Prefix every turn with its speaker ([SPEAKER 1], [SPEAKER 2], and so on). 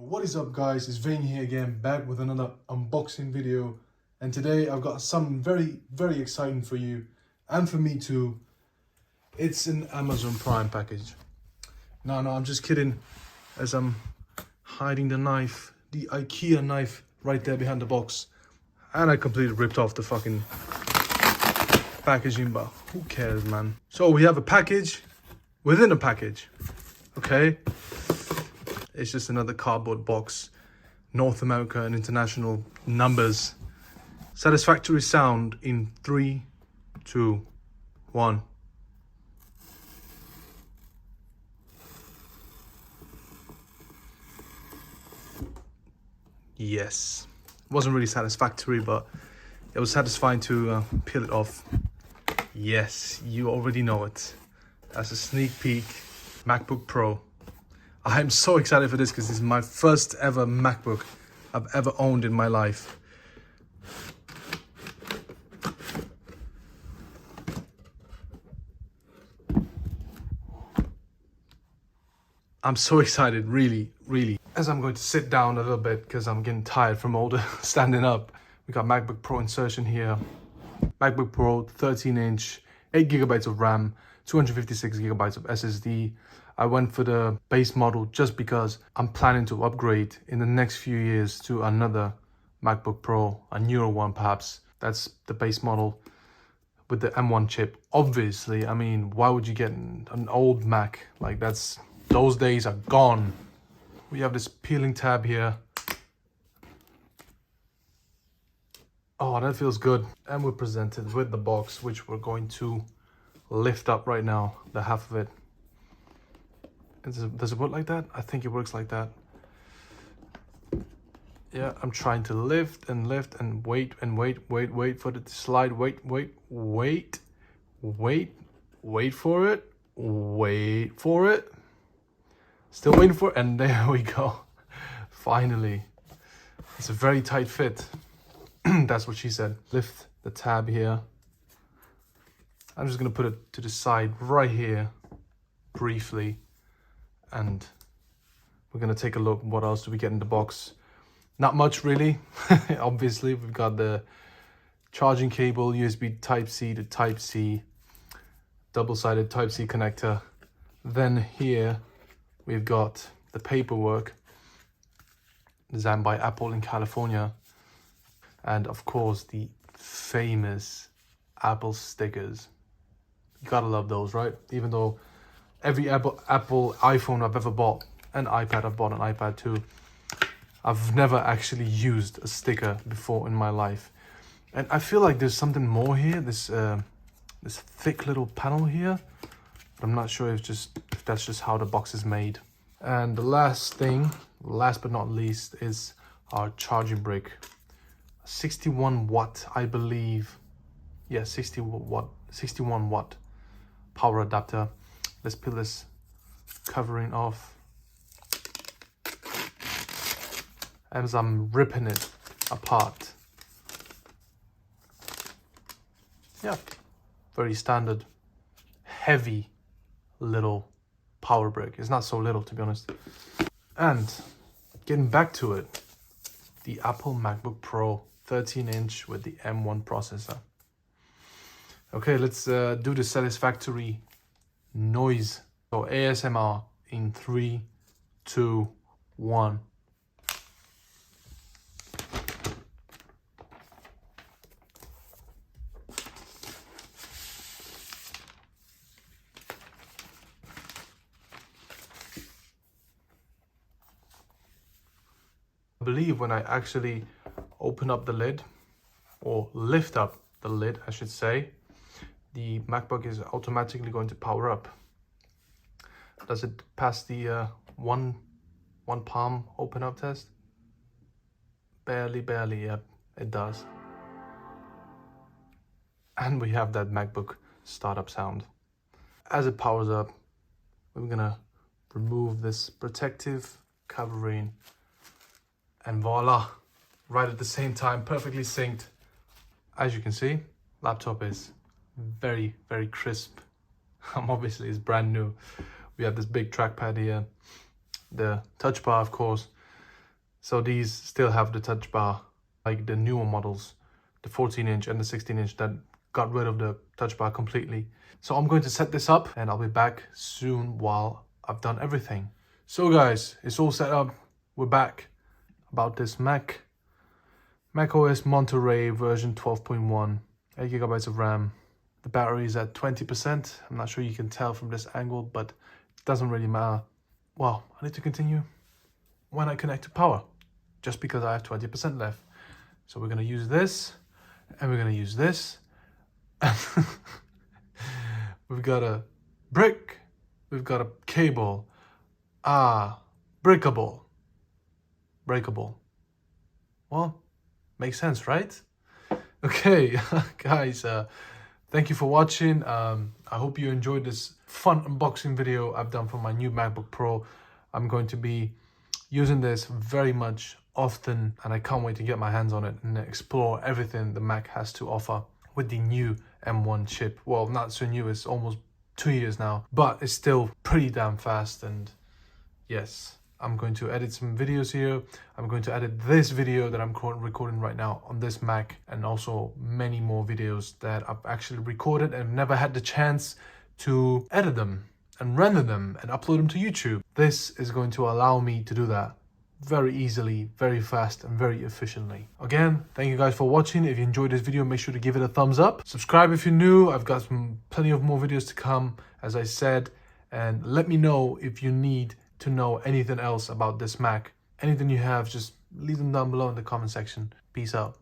[SPEAKER 1] What is up guys, it's Vane here again, back with another unboxing video. And today I've got something very exciting for you and for me too. It's an Amazon Prime package. No, I'm just kidding, as I'm hiding the knife, the IKEA knife right there behind the box. And I completely ripped off the fucking packaging, but who cares, man? So we have a package within a package, okay? It's just another cardboard box. North America and international numbers. Satisfactory sound in 3, 2, 1. Yes. It wasn't really satisfactory, but it was satisfying to peel it off. Yes, you already know it. That's a sneak peek. MacBook Pro. I'm so excited for this because this is my first ever MacBook I've ever owned in my life. I'm so excited, really. As I'm going to sit down a little bit because I'm getting tired from all the standing up. We got MacBook Pro Insertion here. MacBook Pro 13-inch, 8 gigabytes of RAM, 256 gigabytes of SSD. I went for the base model just because I'm planning to upgrade in the next few years to another MacBook Pro, a newer one perhaps. That's the base model with the M1 chip. Obviously, I mean, why would you get an old Mac? Like those days are gone. We have this peeling tab here. Oh, that feels good. And we're presented with the box, which we're going to lift up right now, the half of it. Does it work like that? I think it works like that. Yeah, I'm trying to lift and wait for it to slide. Wait for it. Still waiting for it, and there we go. Finally. It's a very tight fit. That's what she said. Lift the tab here. I'm just gonna put it to the side right here, briefly. And we're gonna take a look. What else do we get in the box? Not much really. Obviously, we've got the charging cable, USB Type-C to Type-C, double-sided Type-C connector. Then here we've got the paperwork designed by Apple in California, and of course the famous Apple stickers. You gotta love those, right? Even though every Apple iPhone I've ever bought, an iPad, I've bought an iPad too, I've never actually used a sticker before in my life. And I feel like there's something more here, this thick little panel here. But I'm not sure if that's just how the box is made. And the last thing, last but not least, is our charging brick. 61 watt, I believe. Yeah, 61 watt power adapter. Let's peel this covering off. As I'm ripping it apart. Yeah, very standard, heavy little power brick. It's not so little, to be honest. And getting back to it, the Apple MacBook Pro 13-inch with the M1 processor. Okay, let's do the satisfactory noise. So ASMR in 3, 2, 1. I believe when I actually open up the lid, or lift up the lid, I should say, the MacBook is automatically going to power up. Does it pass the one palm open up test? Barely, yep, it does. And we have that MacBook startup sound. As it powers up, we're gonna remove this protective covering, and voila, right at the same time, perfectly synced. As you can see, laptop is very crisp. Obviously it's brand new. We have this big trackpad here, the touch bar, of course, So these still have the touch bar, like the newer models, the 14-inch and the 16-inch that got rid of the touch bar completely. So I'm going to set this up and I'll be back soon while I've done everything. So guys, it's all set up. We're back about this Mac OS Monterey version 12.1, 8 GB of RAM. The battery is at 20%. I'm not sure you can tell from this angle, but it doesn't really matter. Well, I need to continue when I connect to power, just because I have 20% left. So we're gonna use this, and we're gonna use this. We've got a brick, we've got a cable. Breakable. Well, makes sense, right? Okay, guys, thank you for watching. I hope you enjoyed this fun unboxing video I've done for my new MacBook Pro. I'm going to be using this very much often, and I can't wait to get my hands on it and explore everything the Mac has to offer with the new M1 chip. Well, not so new, it's almost 2 years now, but it's still pretty damn fast. And yes, I'm going to edit some videos here. I'm going to edit this video that I'm recording right now on this Mac, and also many more videos that I've actually recorded and never had the chance to edit them and render them and upload them to YouTube. This is going to allow me to do that very easily, very fast, and very efficiently. Again, thank you guys for watching. If you enjoyed this video, make sure to give it a thumbs up. Subscribe if you're new. I've got plenty of more videos to come, as I said. And let me know if you need to know anything else about this Mac. Anything you have, just leave them down below in the comment section. Peace out.